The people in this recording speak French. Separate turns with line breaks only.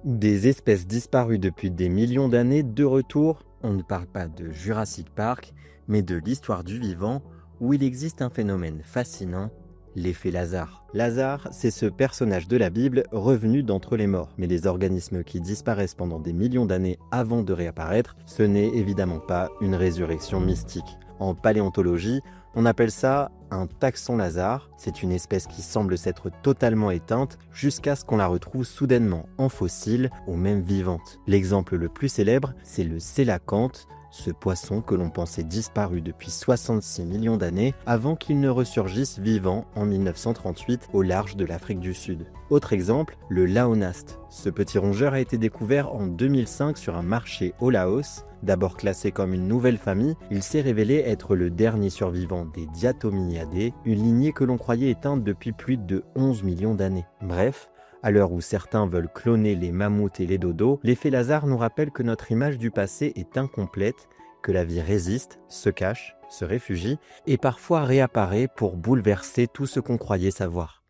Des espèces disparues depuis des millions d'années de retour, on ne parle pas de Jurassic Park, mais de l'histoire du vivant, où il existe un phénomène fascinant, l'effet Lazare. Lazare, c'est ce personnage de la Bible revenu d'entre les morts. Mais les organismes qui disparaissent pendant des millions d'années avant de réapparaître, ce n'est évidemment pas une résurrection mystique. En paléontologie, on appelle ça un taxon Lazare. C'est une espèce qui semble s'être totalement éteinte jusqu'à ce qu'on la retrouve soudainement en fossile ou même vivante. L'exemple le plus célèbre, c'est le sélacanthe, ce poisson que l'on pensait disparu depuis 66 millions d'années avant qu'il ne ressurgisse vivant en 1938 au large de l'Afrique du Sud. Autre exemple, le laonaste. Ce petit rongeur a été découvert en 2005 sur un marché au Laos. D'abord classé comme une nouvelle famille, il s'est révélé être le dernier survivant des Diatominidae, une lignée que l'on croyait éteinte depuis plus de 11 millions d'années. Bref, à l'heure où certains veulent cloner les mammouths et les dodos, l'effet Lazare nous rappelle que notre image du passé est incomplète, que la vie résiste, se cache, se réfugie et parfois réapparaît pour bouleverser tout ce qu'on croyait savoir.